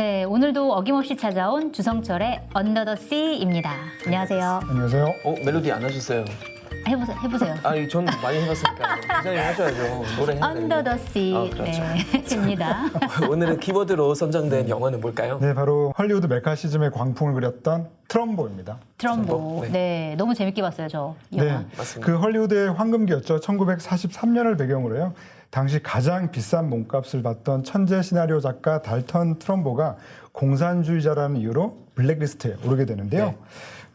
네, 오늘도 어김없이 찾아온 주성철의 Under the Sea입니다. 안녕하세요. 안녕하세요. 멜로디 안 하셨어요? 해보세요. 아니, 전 많이 해봤으니까 기자님 하셔야죠. 노래 해야 Under the Sea. 그렇죠. 네, 입니다. 오늘은 키워드로 선정된 영화는 뭘까요? 네, 바로 헐리우드 메카시즘의 광풍을 그렸던 트럼보입니다. 트럼보. 네, 너무 재밌게 봤어요, 저 영화. 네, 맞습니다. 그 헐리우드의 황금기였죠. 1943년을 배경으로요. 당시 가장 비싼 몸값을 받던 천재 시나리오 작가 달턴 트럼보가 공산주의자라는 이유로 블랙리스트에 오르게 되는데요. 네.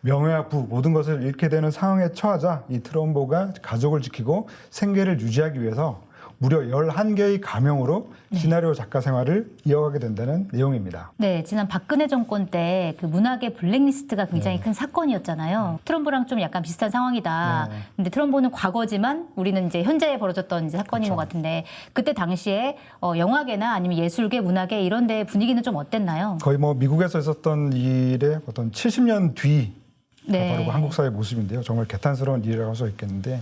명예와 부 모든 것을 잃게 되는 상황에 처하자 이 트럼보가 가족을 지키고 생계를 유지하기 위해서 무려 11개의 가명으로 시나리오 작가 생활을 이어가게 된다는 내용입니다. 네, 지난 박근혜 정권 때 그 문학의 블랙리스트가 굉장히 큰 사건이었잖아요. 트럼보랑 좀 약간 비슷한 상황이다. 네. 근데 트럼보는 과거지만 우리는 이제 현재에 벌어졌던 이제 사건인 그렇죠. 것 같은데 그때 당시에 영화계나 아니면 예술계, 문학계 이런 데 분위기는 좀 어땠나요? 거의 뭐 미국에서 있었던 일의 어떤 70년 뒤 네. 바로 그 한국 사회 모습인데요. 정말 개탄스러운 일이라고 할 수 있겠는데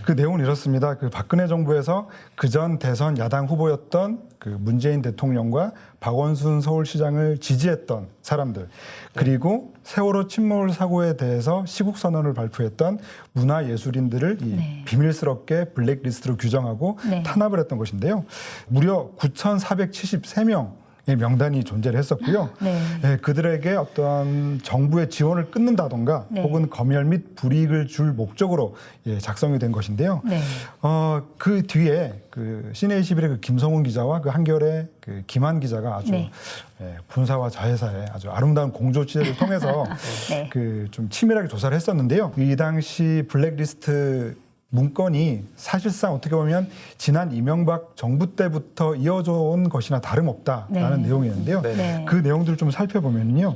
그 내용은 이렇습니다. 그 박근혜 정부에서 그전 대선 야당 후보였던 그 문재인 대통령과 박원순 서울시장을 지지했던 사람들 그리고 세월호 침몰 사고에 대해서 시국 선언을 발표했던 문화예술인들을 이 네. 비밀스럽게 블랙리스트로 규정하고 네. 탄압을 했던 것인데요. 무려 9,473명 의 명단이 존재를 했었고요. 네. 예, 그들에게 어떤 정부의 지원을 끊는다던가 네. 혹은 검열 및 불이익을 줄 목적으로 작성이 된 것인데요. 네. 그 뒤에 그 CNA11의 그 김성훈 기자와 그 한겨레 그 김한 기자가 아주 네. 군사와 자회사의 아주 아름다운 공조 취재를 통해서 네. 그 좀 치밀하게 조사를 했었는데요. 이 당시 블랙리스트 문건이 사실상 어떻게 보면 지난 이명박 정부 때부터 이어져 온 것이나 다름없다라는 네. 내용이었는데요. 네. 네. 그 내용들을 좀 살펴보면요.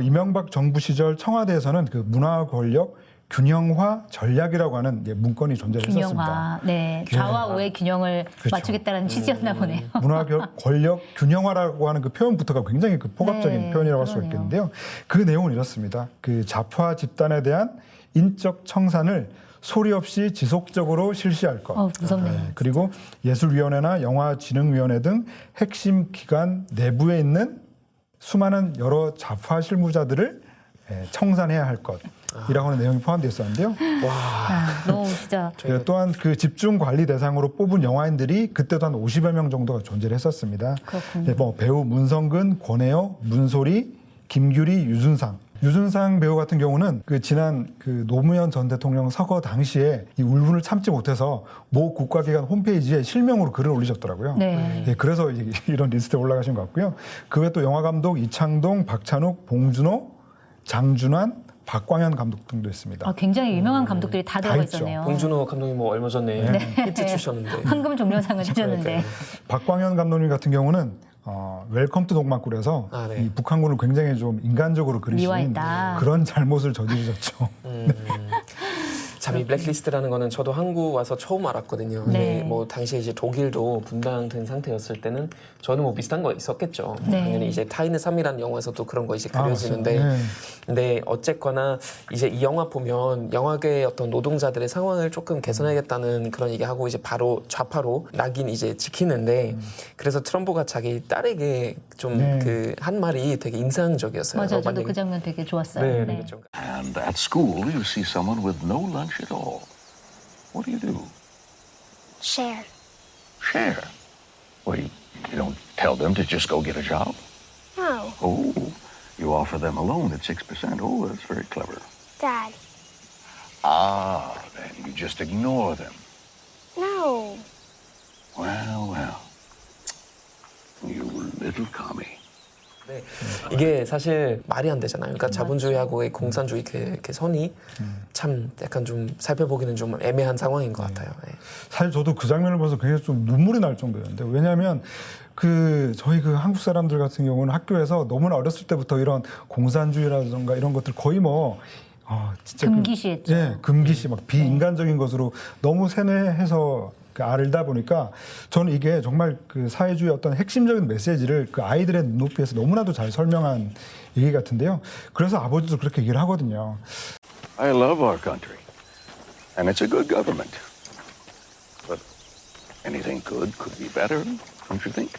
이명박 정부 시절 청와대에서는 그 문화 권력 균형화 전략이라고 하는 문건이 존재했었습니다. 균형화. 네. 좌와 우의 균형을 그렇죠. 맞추겠다는 취지였나 보네요. 문화 권력 균형화라고 하는 그 표현부터가 굉장히 그 포괄적인 네, 표현이라고 할 수 그러네요. 있겠는데요. 그 내용은 이렇습니다. 그 좌파 집단에 대한 인적 청산을 소리 없이 지속적으로 실시할 것. 무섭네요. 그리고 예술위원회나 영화진흥위원회 등 핵심 기관 내부에 있는 수많은 여러 좌파 실무자들을 청산해야 할 것이라고 하는 내용이 포함되어 있었는데요. 너무 진짜. 또한 그 집중 관리 대상으로 뽑은 영화인들이 그때도 한 50여 명 정도가 존재를 했었습니다. 그렇군요. 뭐 배우 문성근, 권혜여, 문소리, 김규리, 유준상 배우 같은 경우는 그 지난 그 노무현 전 대통령 서거 당시에 이 울분을 참지 못해서 모 국가기관 홈페이지에 실명으로 글을 올리셨더라고요. 네. 그래서 이런 리스트에 올라가신 것 같고요. 그 외에 또 영화감독 이창동, 박찬욱, 봉준호, 장준환, 박광현 감독 등도 있습니다. 굉장히 유명한 감독들이 다 들어가 있죠. 있었네요. 봉준호 감독님 뭐 얼마 전에 히트 주셨는데. 황금 종려상을 주셨는데. 박광현 감독님 같은 경우는 웰컴 투 동막굴에서 네. 이 북한군을 굉장히 좀 인간적으로 그리신 미화했다. 그런 잘못을 저지르셨죠. 참 이 블랙리스트라는 거는 저도 한국 와서 처음 알았거든요. 네. 근데 뭐 당시에 이제 독일도 분당된 상태였을 때는 저는 뭐 비슷한 거 있었겠죠. 네. 당연히 이제 타인의 삶이라는 영화에서도 그런 거 이제 아, 그려지는데, 맞습니다. 네. 근데 어쨌거나 이제 이 영화 보면 영화계 어떤 노동자들의 상황을 조금 개선하겠다는 그런 얘기하고 이제 바로 좌파로 낙인 이제 지키는데, 그래서 트럼보가 자기 딸에게 좀 네. 그 한 말이 되게 인상적이었어요. 맞아요. 저도 만약에- 그 장면 되게 좋았어요. 네, 네. 그렇죠. And at school, you see someone with no lunch at all. What do? Share. Share. Well, you don't tell them to just go get a job. No. Oh, you offer them a loan at 6%. Oh, that's very clever. Dad. Ah, then you just ignore them. No. Well. You little commie. 네. 이게 사실 말이 안 되잖아요. 그러니까 자본주의하고 공산주의 그 선이 참 약간 좀 살펴보기는 좀 애매한 상황인 것 같아요. 네. 사실 저도 그 장면을 보면서 굉장히 좀 눈물이 날 정도였는데 왜냐하면 저희 그 한국 사람들 같은 경우는 학교에서 너무나 어렸을 때부터 이런 공산주의라든가 이런 것들 거의 뭐 진짜 금기시했죠. 금기시 막 비인간적인 것으로 너무 세뇌해서 알다 보니까 저는 이게 정말 그 사회주의 어떤 핵심적인 메시지를 그 아이들의 눈높이에서 너무나도 잘 설명한 얘기 같은데요. 그래서 아버지도 그렇게 얘기를 하거든요. I love our country, and it's a good government. But anything good could be better, don't you think?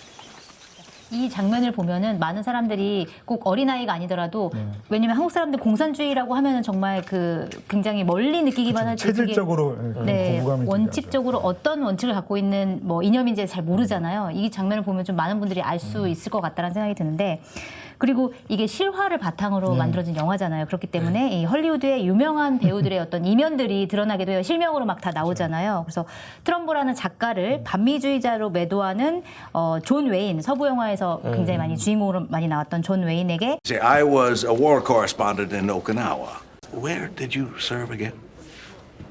이 장면을 보면은 많은 사람들이 꼭 어린아이가 아니더라도 왜냐면 한국 사람들 공산주의라고 하면은 정말 그 굉장히 멀리 느끼기만 하지 체질적으로 네, 거부감이 원칙적으로 어떤 원칙을 갖고 있는 뭐 이념인지 잘 모르잖아요. 이 장면을 보면 좀 많은 분들이 알 수 있을 것 같다는 생각이 드는데 그리고 이게 실화를 바탕으로 만들어진 영화잖아요. 그렇기 때문에 이 헐리우드의 유명한 배우들의 어떤 이면들이 드러나게 돼요. 실명으로 막 다 나오잖아요. 그래서 트럼보라는 작가를 반미주의자로 매도하는 존 웨인, 서부 영화에서 굉장히 많이 주인공으로 많이 나왔던 존 웨인에게 See, I was a war correspondent in Okinawa. Where did you serve again?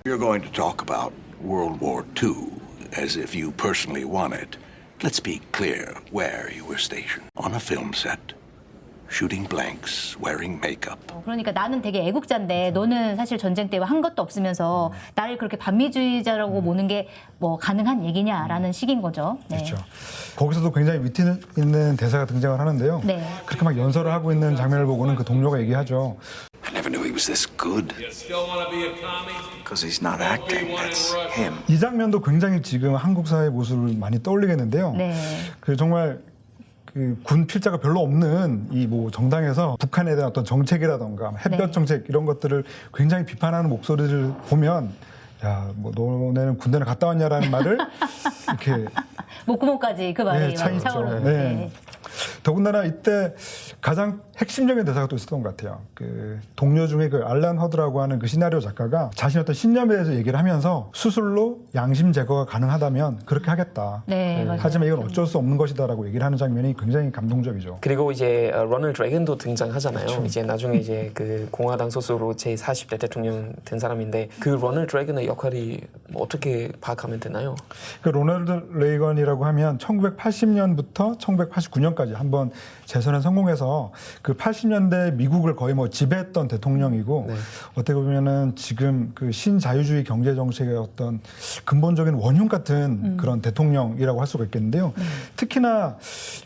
You're going to talk about World War II as if you personally won it. Let's be clear where you were stationed. On a film set, shooting blanks, wearing makeup. 그러니까 나는 되게 애국자인데 너는 사실 전쟁 때 한 것도 없으면서 나를 그렇게 반미주의자라고 보는 게 뭐 가능한 얘기냐라는 식인 거죠. 네. 그렇죠. 거기서도 굉장히 위트 있는 대사가 등장을 하는데요. 네. 그렇게 막 연설을 하고 있는 장면을 보고는 그 동료가 얘기하죠. I never knew he was this good. Because he's not acting, that's him. 이 장면도 굉장히 지금 한국 사회 모습을 많이 떠올리겠는데요. 네. 그 정말 그 군 필자가 별로 없는 이 뭐 정당에서 북한에 대한 어떤 정책이라던가 햇볕 네. 정책 이런 것들을 굉장히 비판하는 목소리를 보면 야, 뭐 너네는 군대를 갔다 왔냐라는 말을 이렇게 목구멍까지 그 말이 차 막 있죠. 차오르는. 네. 네. 더군다나 이때 가장 핵심적인 대사가 또 있었던 것 같아요. 그 동료 중에 그 알란 허드라고 하는 그 시나리오 작가가 자신의 어떤 신념에 대해서 얘기를 하면서 수술로 양심 제거가 가능하다면 그렇게 하겠다. 네, 맞아요. 하지만 이건 어쩔 수 없는 것이다라고 얘기를 하는 장면이 굉장히 감동적이죠. 그리고 이제 로널드 레이건도 등장하잖아요. 이제 나중에 이제 그 공화당 소수로 제 40대 대통령 된 사람인데 그 로널드 레이건의 역할이 뭐 어떻게 파악하면 되나요? 그 로널드 레이건이라고 하면 1980년부터 1989년까지 한번 재선에 성공해서 그 80년대 미국을 거의 뭐 지배했던 대통령이고 네. 어떻게 보면은 지금 그 신자유주의 경제 정책의 어떤 근본적인 원흉 같은 그런 대통령이라고 할 수가 있겠는데요. 특히나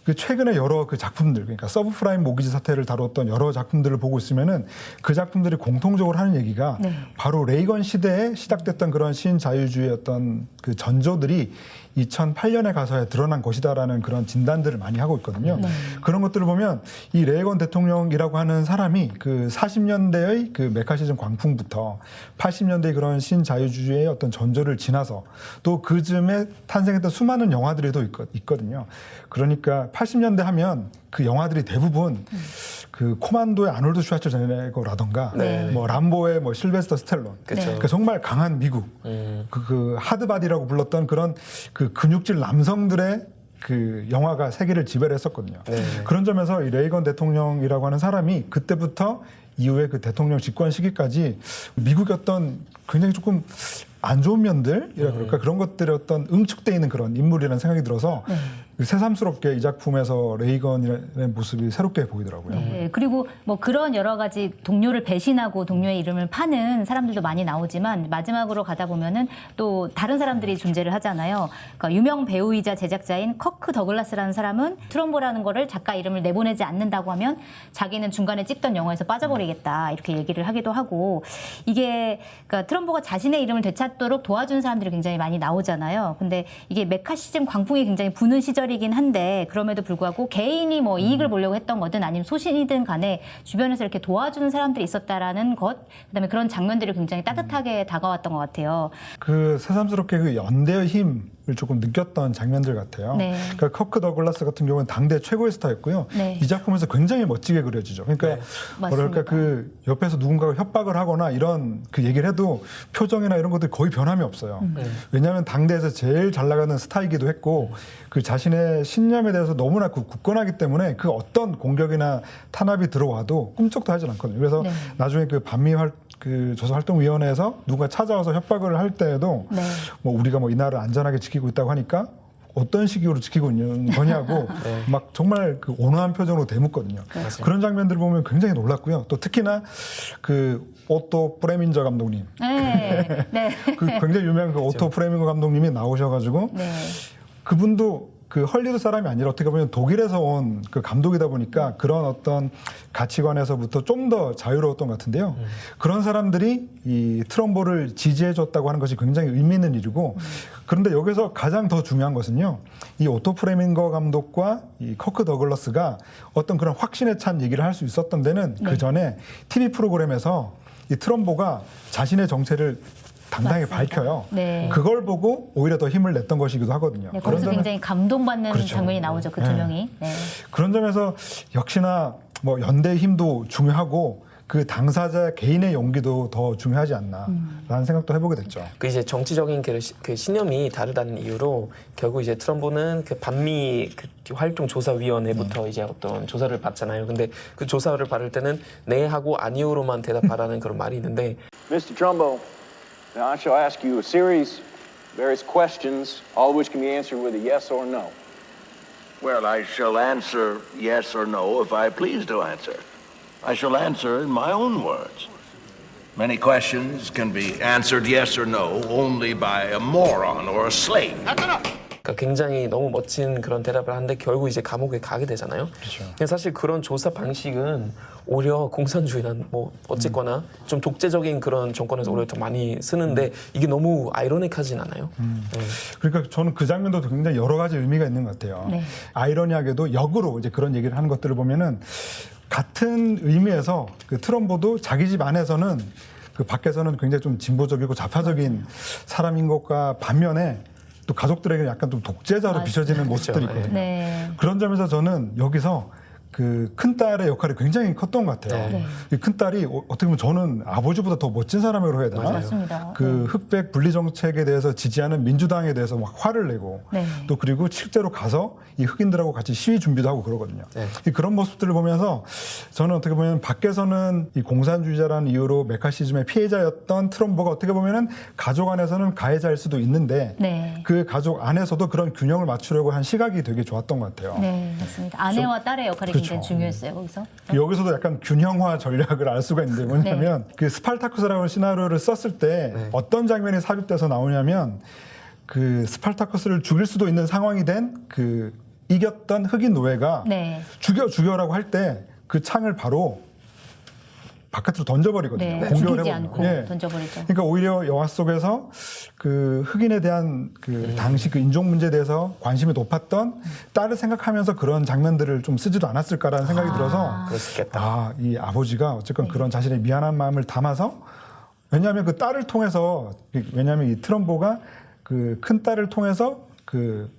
그 최근에 여러 그 작품들 그러니까 서브프라임 모기지 사태를 다뤘던 여러 작품들을 보고 있으면은 그 작품들이 공통적으로 하는 얘기가 바로 레이건 시대에 시작됐던 그런 신자유주의 어떤 그 전조들이 2008년에 가서야 드러난 것이다라는 그런 진단들을 많이 하고 있거든요. 그런 것들을 보면 이 레이건 대통령이라고 하는 사람이 그 40년대의 그 메카시즘 광풍부터 80년대의 그런 신자유주의의 어떤 전조를 지나서 또 그 즈음에 탄생했던 수많은 영화들이 또 있거든요. 그러니까 80년대 하면 그 영화들이 대부분 그 코만도의 아놀드 슈와츠제네거라던가 뭐 람보의 뭐 실베스터 스텔론 그쵸. 그러니까 정말 강한 미국 그 하드바디라고 불렀던 그런 그 근육질 남성들의 그 영화가 세계를 지배를 했었거든요. 그런 점에서 이 레이건 대통령이라고 하는 사람이 그때부터 이후에 그 대통령 집권 시기까지 미국의 어떤 굉장히 조금 안 좋은 면들이라 그럴까 그런 것들의 어떤 응축돼 있는 그런 인물이라는 생각이 들어서 새삼스럽게 이 작품에서 레이건이라는 모습이 새롭게 보이더라고요. 네, 그리고 뭐 그런 여러 가지 동료를 배신하고 동료의 이름을 파는 사람들도 많이 나오지만 마지막으로 가다 보면은 또 다른 사람들이 존재를 하잖아요. 그러니까 유명 배우이자 제작자인 커크 더글라스라는 사람은 트럼보라는 거를 작가 이름을 내보내지 않는다고 하면 자기는 중간에 찍던 영화에서 빠져버리겠다 이렇게 얘기를 하기도 하고 이게 그러니까 트럼보가 자신의 이름을 되찾도록 도와준 사람들이 굉장히 많이 나오잖아요. 근데 이게 메카시즘 광풍이 굉장히 부는 시절이긴 한데 그럼에도 불구하고 개인이 뭐 이익을 보려고 했던 거든 아니면 소신이든 간에 주변에서 이렇게 도와주는 사람들이 있었다라는 것 그다음에 그런 장면들이 굉장히 따뜻하게 다가왔던 것 같아요. 그 새삼스럽게 그 연대의 힘을 조금 느꼈던 장면들 같아요. 네. 그러니까 커크 더글라스 같은 경우는 당대 최고의 스타였고요. 네. 이 작품에서 굉장히 멋지게 그려지죠. 그러니까 뭐랄까 맞습니다. 그 옆에서 누군가가 협박을 하거나 이런 그 얘기를 해도 표정이나 이런 것들이 거의 변함이 없어요. 왜냐하면 당대에서 제일 잘 나가는 스타이기도 했고 그 자신의 신념에 대해서 너무나 굳건하기 때문에 그 어떤 공격이나 탄압이 들어와도 꿈쩍도 하진 않거든요. 그래서 네. 나중에 그 반미 그 조선활동위원회에서 누가 찾아와서 협박을 할 때에도 네. 뭐 우리가 뭐 이 나라를 안전하게 지키고 있다고 하니까 어떤 식으로 지키고 있는 거냐고 막 정말 그 온화한 표정으로 대묻거든요. 그런 장면들을 보면 굉장히 놀랐고요. 또 특히나 그 오토 프레민저 감독님, 네, 네, 그 굉장히 유명한 그 오토 프레밍거 감독님이 나오셔가지고 네. 그분도 그 헐리우드 사람이 아니라 어떻게 보면 독일에서 온 그 감독이다 보니까 그런 어떤 가치관에서부터 좀 더 자유로웠던 것 같은데요. 그런 사람들이 이 트럼보를 지지해줬다고 하는 것이 굉장히 의미 있는 일이고, 그런데 여기서 가장 더 중요한 것은요, 이 오토 프레밍거 감독과 이 커크 더글러스가 어떤 그런 확신에 찬 얘기를 할 수 있었던 데는 그 전에 TV 프로그램에서 이 트럼보가 자신의 정체를 당당히 맞습니다. 밝혀요. 네. 그걸 보고 오히려 더 힘을 냈던 것이기도 하거든요. 네, 그런 거기서 점에- 굉장히 감동받는 그렇죠. 장면이 나오죠. 그 두 네. 명이. 네. 그런 점에서 역시나 뭐 연대의 힘도 중요하고 그 당사자 개인의 용기도 더 중요하지 않나라는 생각도 해보게 됐죠. 그 이제 정치적인 그 신념이 다르다는 이유로 결국 이제 트럼프는 그 반미 그 활동조사위원회부터 이제 어떤 조사를 받잖아요. 근데 그 조사를 받을 때는 네 하고 아니오로만 대답하라는 그런 말이 있는데 Mr. Trumbo, now I shall ask you a series, various questions, all of which can be answered with a yes or no. Well, I shall answer yes or no if I please to answer. I shall answer in my own words. Many questions can be answered yes or no only by a moron or a slave. 그러니까 굉장히 너무 멋진 그런 대답을 하는데 결국 이제 감옥에 가게 되잖아요. 그렇죠. 근데 사실 그런 조사 방식은 오히려 공산주의나 뭐 어쨌거나 좀 독재적인 그런 정권에서 오히려 더 많이 쓰는데 이게 너무 아이러닉하진 않아요. 네. 그러니까 저는 그 장면도 굉장히 여러 가지 의미가 있는 것 같아요. 네. 아이러니하게도 역으로 이제 그런 얘기를 하는 것들을 보면은 같은 의미에서 그 트럼보도 자기 집 안에서는 그 밖에서는 굉장히 좀 진보적이고 좌파적인 사람인 것과 반면에 또 가족들에게 약간 좀 독재자로 맞아요. 비춰지는 모습들이 그렇죠. 있거든요. 네. 그런 점에서 저는 여기서 그 큰딸의 역할이 굉장히 컸던 것 같아요. 네. 이 큰딸이 어떻게 보면 저는 아버지보다 더 멋진 사람이라고 해야 되나? 맞아요. 맞습니다. 그 네. 흑백 분리 정책에 대해서 지지하는 민주당에 대해서 막 화를 내고 네. 또 그리고 실제로 가서 이 흑인들하고 같이 시위 준비도 하고 그러거든요. 네. 이 그런 모습들을 보면서 저는 어떻게 보면 밖에서는 이 공산주의자라는 이유로 메카시즘의 피해자였던 트럼보가 어떻게 보면은 가족 안에서는 가해자일 수도 있는데 네. 그 가족 안에서도 그런 균형을 맞추려고 한 시각이 되게 좋았던 것 같아요. 네, 맞습니다. 아내와 딸의 역할이 그렇죠. 굉장히 중요했어요, 거기서. 여기서도 약간 균형화 전략을 알 수가 있는데 뭐냐면 그 스파르타쿠스라는 시나리오를 썼을 때 어떤 장면이 삽입돼서 나오냐면 그 스파르타쿠스를 죽일 수도 있는 상황이 된 그 이겼던 흑인 노예가 네. 죽여라고 할 때 그 창을 바로 바깥으로 던져버리거든요. 네. 공격을 죽이지 해버리고. 않고 예. 던져버리죠. 그러니까 오히려 영화 속에서 그 흑인에 대한 그 당시 그 인종 문제에 대해서 관심이 높았던 딸을 생각하면서 그런 장면들을 좀 쓰지도 않았을까라는 생각이 들어서 그럴 수 있겠다. 아, 이 아버지가 어쨌건 그런 자신의 미안한 마음을 담아서 왜냐하면 그 딸을 통해서 왜냐하면 이 트럼보가 그 큰 딸을 통해서 그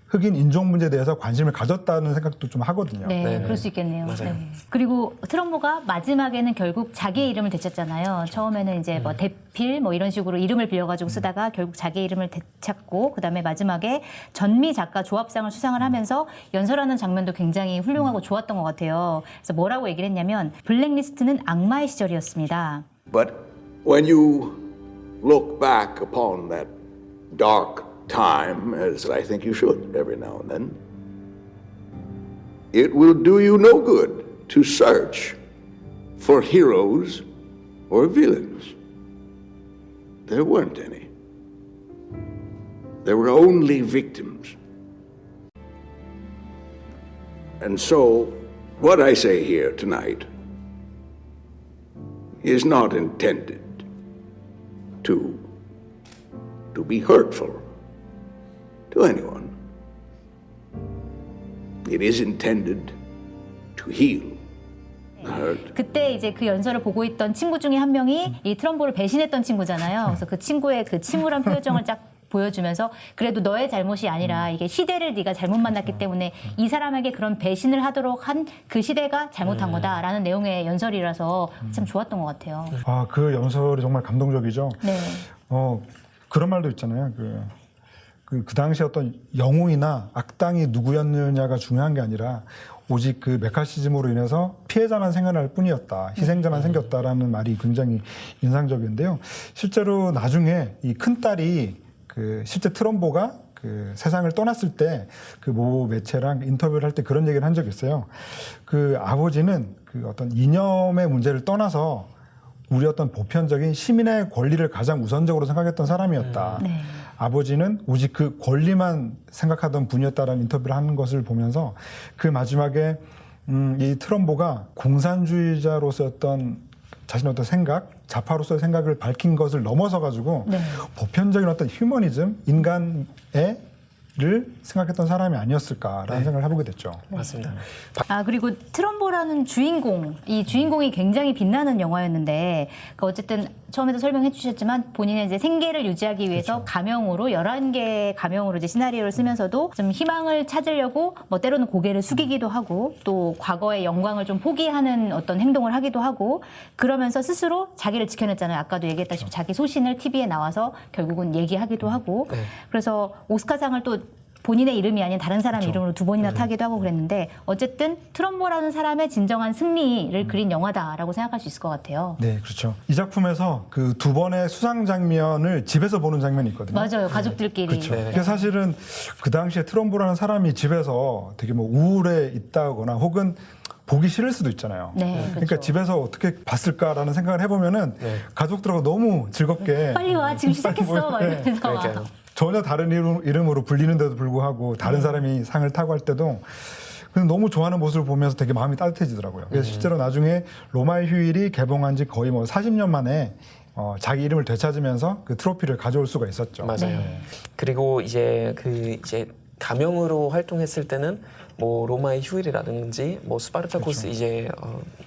흑인 인종 문제에 대해서 관심을 가졌다는 생각도 좀 하거든요. 네, 네네. 그럴 수 있겠네요. 맞아요. 네. 그리고 트럼보가 마지막에는 결국 자기의 이름을 되찾잖아요. 처음에는 이제 뭐 대필 뭐 이런 식으로 이름을 빌려가지고 쓰다가 결국 자기의 이름을 되찾고 그다음에 마지막에 전미 작가 조합상을 수상을 하면서 연설하는 장면도 굉장히 훌륭하고 좋았던 것 같아요. 그래서 뭐라고 얘기를 했냐면 블랙리스트는 악마의 시절이었습니다. But when you look back upon that dark time, as I think you should every now and then, it will do you no good to search for heroes or villains. There weren't any. There were only victims. And so, what I say here tonight is not intended to be hurtful to anyone. It is intended to heal the hurt. 그때 이제 그 연설을 보고 있던 친구 중에 한 명이 이 트럼보를 배신했던 친구잖아요. 그래서 그 친구의 그 침울한 표정을 쫙 보여주면서 그래도 너의 잘못이 아니라 이게 시대를 네가 잘못 만났기 때문에 이 사람에게 그런 배신을 하도록 한 그 시대가 잘못한 거다라는 내용의 연설이라서 참 좋았던 것 같아요. 아, 그 연설이 정말 감동적이죠. 네. 그런 말도 있잖아요. 그 당시 어떤 영웅이나 악당이 누구였느냐가 중요한 게 아니라 오직 그 메카시즘으로 인해서 피해자만 생겨날 뿐이었다. 희생자만 생겼다라는 말이 굉장히 인상적인데요. 실제로 나중에 이 큰딸이 그 실제 트럼보가 그 세상을 떠났을 때 그 모 매체랑 인터뷰를 할 때 그런 얘기를 한 적이 있어요. 그 아버지는 그 어떤 이념의 문제를 떠나서 우리 어떤 보편적인 시민의 권리를 가장 우선적으로 생각했던 사람이었다. 네. 아버지는 오직 그 권리만 생각하던 분이었다라는 인터뷰를 하는 것을 보면서 그 마지막에 이 트럼보가 공산주의자로서의 어떤 자신의 어떤 생각, 좌파로서의 생각을 밝힌 것을 넘어서 가지고 네. 보편적인 어떤 휴머니즘, 인간애를 생각했던 사람이 아니었을까라는 생각을 해보게 됐죠. 맞습니다. 아, 그리고 트럼보라는 주인공, 이 주인공이 굉장히 빛나는 영화였는데, 그 어쨌든 처음에도 설명해 주셨지만 본인의 이제 생계를 유지하기 위해서 가명으로 11개의 가명으로 이제 시나리오를 쓰면서도 좀 희망을 찾으려고 뭐 때로는 고개를 숙이기도 하고 또 과거의 영광을 좀 포기하는 어떤 행동을 하기도 하고 그러면서 스스로 자기를 지켜냈잖아요. 아까도 얘기했다시피 자기 소신을 TV에 나와서 결국은 얘기하기도 하고 그래서 오스카상을 또 본인의 이름이 아닌 다른 사람 이름으로 2번이나 타기도 하고 그랬는데 어쨌든 트럼보라는 사람의 진정한 승리를 그린 영화다라고 생각할 수 있을 것 같아요. 네, 그렇죠. 이 작품에서 그 2번의 수상 장면을 집에서 보는 장면이 있거든요. 맞아요. 가족들끼리. 그렇죠. 네. 그게 사실은 그 당시에 트럼보라는 사람이 집에서 되게 뭐 우울해 있다거나 혹은 보기 싫을 수도 있잖아요. 네, 그러니까 그렇죠. 집에서 어떻게 봤을까라는 생각을 해보면은 가족들하고 너무 즐겁게 빨리 와 지금 시작했어 막 이러면서 그러니까요. 전혀 다른 이름으로 불리는데도 불구하고 다른 사람이 상을 타고 할 때도 그냥 너무 좋아하는 모습을 보면서 되게 마음이 따뜻해지더라고요. 그래서 실제로 나중에 로마의 휴일이 개봉한 지 거의 뭐 40년 만에 자기 이름을 되찾으면서 그 트로피를 가져올 수가 있었죠. 맞아요. 네. 그리고 이제 가명으로 활동했을 때는 뭐 로마의 휴일이라든지 뭐 스파르타쿠스 이제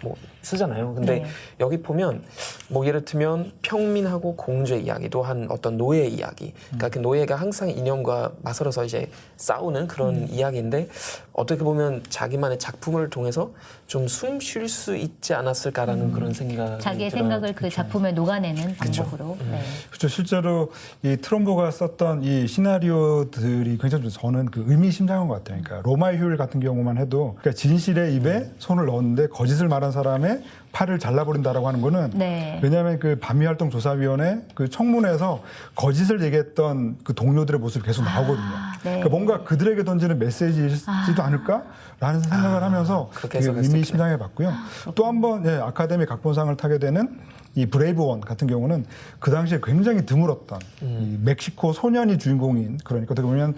뭐 쓰잖아요. 근데 네. 여기 보면 뭐 예를 들면 평민하고 공주의 이야기, 또한 어떤 노예의 이야기. 그러니까 그 노예가 항상 이념과 맞서서 이제 싸우는 그런 이야기인데 어떻게 보면 자기만의 작품을 통해서 좀 숨 쉴 수 있지 않았을까라는 그런 생각이 자기의 들어요. 생각을 그 작품에 녹아내는 방법으로. 네. 그렇죠. 실제로 이 트럼보가 썼던 이 시나리오들이 굉장히 저는 그 의미심장한 것 같아요. 그러니까 로마의 휴일 같은 경우만 해도 그러니까 진실의 입에 손을 넣었는데 거짓을 말한 사람의 팔을 잘라버린다라고 하는 거는 네. 왜냐하면 그 반미활동조사위원회 그 청문회에서 거짓을 얘기했던 그 동료들의 모습이 계속 나오거든요. 네. 그러니까 뭔가 그들에게 던지는 메시지지도 않을까라는 생각을 하면서 그렇게 되게 해석할 수도 의미심장해 봤고요. 또 한 번 아카데미 각본상을 타게 되는 이 브레이브 원 같은 경우는 그 당시에 굉장히 드물었던 이 멕시코 소년이 주인공인 그러니까 어떻게 보면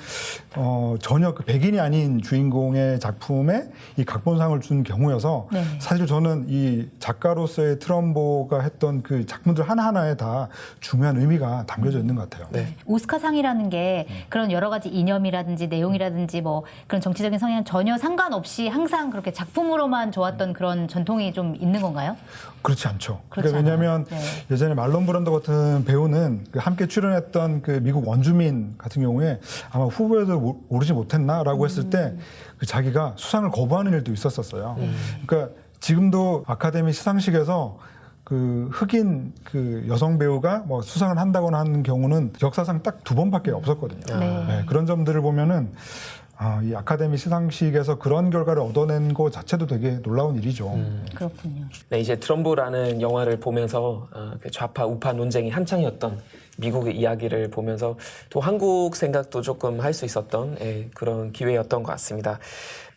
전혀 그 백인이 아닌 주인공의 작품에 이 각본상을 준 경우여서 네. 사실 저는 이 작가로서의 트럼보가 했던 그 작품들 하나하나에 다 중요한 의미가 담겨져 있는 것 같아요. 네. 오스카상이라는 게 그런 여러 가지 이념이라든지 내용이라든지 뭐 그런 정치적인 성향 전혀 상관없이 항상 그렇게 작품으로만 좋았던 그런 전통이 좀 있는 건가요? 그렇지 않죠. 그렇지 그러니까 왜냐하면 않아요. 네. 예전에 말론 브란도 같은 배우는 그 함께 출연했던 그 미국 원주민 같은 경우에 아마 후보에도 오르지 못했나라고 했을 때 그 자기가 수상을 거부하는 일도 있었었어요. 그러니까 지금도 아카데미 시상식에서 그 흑인 그 여성 배우가 뭐 수상을 한다거나 하는 경우는 역사상 딱 2번밖에 없었거든요. 네. 네, 그런 점들을 보면은 이 아카데미 시상식에서 그런 결과를 얻어낸 것 자체도 되게 놀라운 일이죠. 그렇군요. 네, 이제 트럼보라는 영화를 보면서 그 좌파 우파 논쟁이 한창이었던 미국의 이야기를 보면서 또 한국 생각도 조금 할 수 있었던 그런 기회였던 것 같습니다.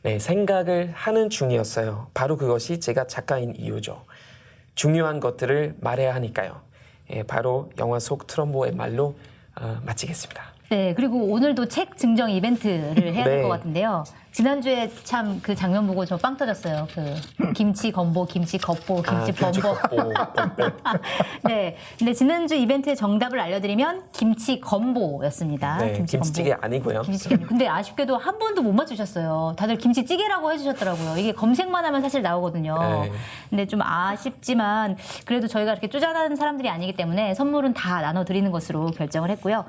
네, 생각을 하는 중이었어요. 바로 그것이 제가 작가인 이유죠. 중요한 것들을 말해야 하니까요. 바로 영화 속 트럼보의 말로 마치겠습니다. 네, 그리고 오늘도 책 증정 이벤트를 해야 될 것 네. 같은데요. 지난주에 참 그 장면 보고 저 빵 터졌어요. 그 김치 건보, 김치 겉보, 김치 범보. 네, 근데 지난주 이벤트의 정답을 알려드리면 김치 건보였습니다. 네, 김치 김치찌개 건보. 아니고요. 김치찌개. 근데 아쉽게도 한 번도 못 맞추셨어요. 다들 김치찌개라고 해주셨더라고요. 이게 검색만 하면 사실 나오거든요. 네. 근데 좀 아쉽지만 그래도 저희가 이렇게 쪼잔한 사람들이 아니기 때문에 선물은 다 나눠드리는 것으로 결정을 했고요.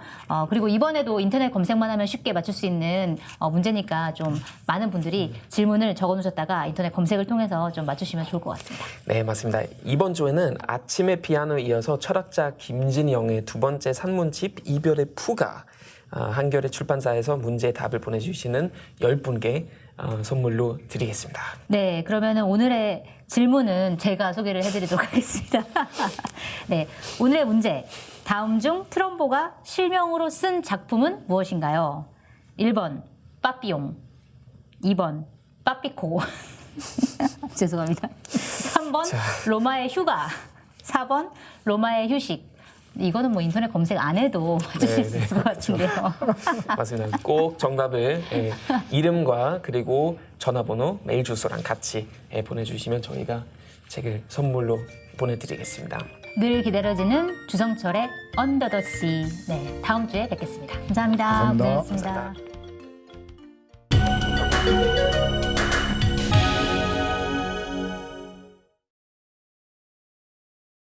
그리고 이번에도 인터넷 검색만 하면 쉽게 맞출 수 있는 문제니까 좀 많은 분들이 질문을 적어놓으셨다가 인터넷 검색을 통해서 좀 맞추시면 좋을 것 같습니다. 네, 맞습니다. 이번 주에는 아침의 피아노에 이어서 철학자 김진영의 2번째 산문집 이별의 푸가 한겨레 출판사에서 문제의 답을 보내주시는 10분께 선물로 드리겠습니다. 네, 그러면 오늘의 질문은 제가 소개를 해드리도록 하겠습니다. 네, 오늘의 문제. 다음 중 트럼보가 실명으로 쓴 작품은 무엇인가요? 1번 빠삐용, 2번 빠삐코, 죄송합니다. 3번 로마의 휴가, 4번 로마의 휴식. 이거는 뭐 인터넷 검색 안 해도 맞추실 수 있을 것 같은데요. 맞습니다. 꼭 정답을 이름과 그리고 전화번호, 메일 주소랑 같이 보내주시면 저희가 책을 선물로 보내드리겠습니다. 늘 기다려지는 주성철의 언더 더 씨. 네, 다음 주에 뵙겠습니다. 감사합니다. 감사합니다. 고생하셨습니다.